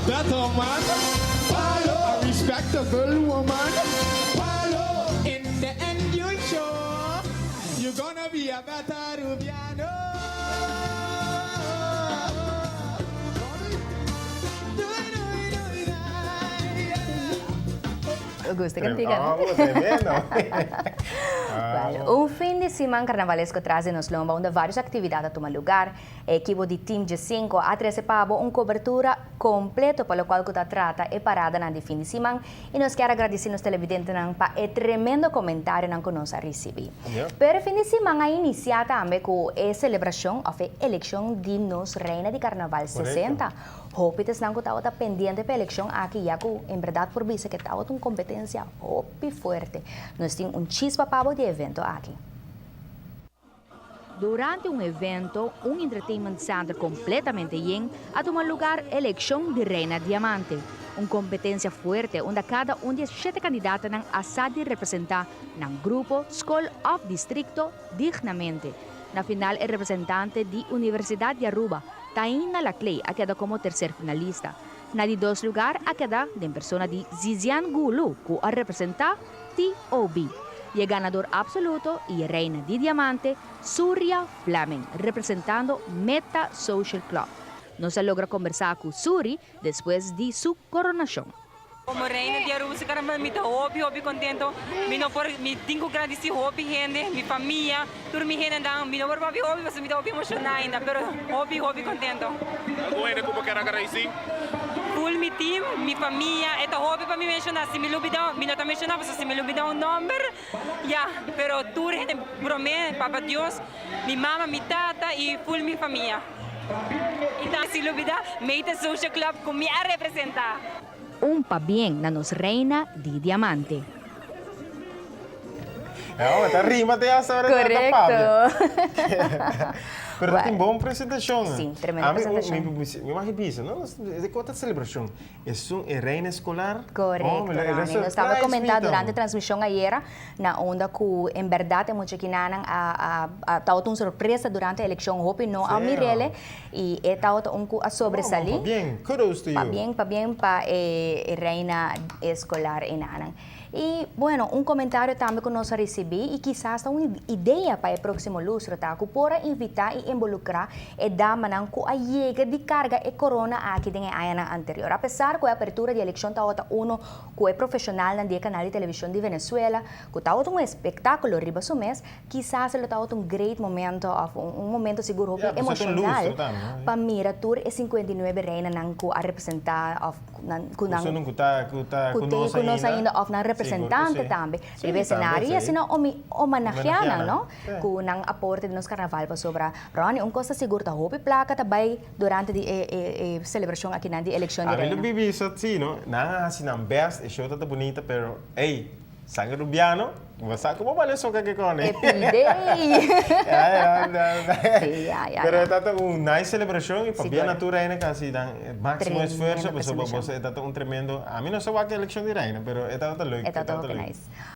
better man. Follow. A respectable woman. Follow. In the end, you sure you're gonna be a better Rubiano. Gusto cantigan. Tremendo. Well, um fim de semana carnavalesco traz nos Lomba, onde várias atividades tomam lugar. A equipe de Team G5 a 13 pavo uma cobertura completa para o qual que trata e parada na de fim de semana. E nós quero agradecer nos televidentes para o tremendo comentário que nós recebemos. Pero fim de semana inicia também com a celebração of a eleição de nos Reina de Carnaval 60. Hope que não estava pendente para a eleição aqui, já que em verdade por vista que estava uma competência hope forte. Nós temos chispa pavo de evento aqui. Durante um evento, um entertainment center completamente lleno a tomar lugar a eleição de Reina Diamante. Uma competência forte onde cada de 7 candidatos não assade representar no grupo School of Distrito dignamente. Na final, o representante da Universidade de Aruba, Taina Laclay, a queda como terceiro finalista. Na de 2 lugares, a queda de persona de Zizian Gulu, que a representar TOB. E o ganador absoluto e reina de diamante, Surya Fleming, representando Meta Social Club. No se logra conversar con Suri después de su coronación. Como reina de Aruba, caramba, me hobby contento. Me no por me tengo grande si hobby gente, mi familia, toda mi gente andando, me no por hobby, mas me hobby emocionada ainda, pero hobby contento. Bueno, como que era agradecer. Full mi team, mi familia, esta hobby para mí mencionar, si me lo olvidó, me no te mencionaba, si me lo olvidó un nombre, ya, pero tú gente promete, papá Dios, mi mamá, mi tata y full mi familia. Então, se olvidar, Meta Social Club comigo a representar. Pa bien na nos reina de diamante. Esta rima te hace ahora. Correcto. Pero Bueno. tem boa apresentação. Sim, tremenda apresentação. Me imagino, não? De quanta celebração? É reina escolar? Correcto, Rani. Nós estava comentando durante a transmissão ayer, na onda que, em verdade, muito que nanang estava uma surpresa durante a eleição, hope não a Mirelle, e estava a sobresalir. Bien, kudos to you. Pa bien, pa reina escolar e nanang. E, bueno, um comentário também que nós recebemos e quizás uma ideia para o próximo lustro, tá? Que pode invitar e involucrar e dar manang que a chega de carga e corona aqui tem a ano anterior. Apesar que a abertura de eleição está uno que é profissional no canal de televisão de Venezuela, que está um espetáculo riba do mês, quizás ele está um great momento, um momento seguro emocional para mira tour e 59 reina nang que a representar Que nós ainda na representante também. Ribe cenário assim homenageanan, no? Com nang aporte nos carnaval para sobra. Rani, coisa segura hope placa também durante a celebração aqui na eleição de reina. A bibi isso assim, no? Na assim na best, show tá bonita, pero ei, sangue rubiano, você como vale só que com né? Epidei. Pero está uma nice celebração e para bem natura ainda que dan máximo esforço, pues você está um tremendo. A mim não sei o que eleição de reina, pero está todo leuk. Está todo nice.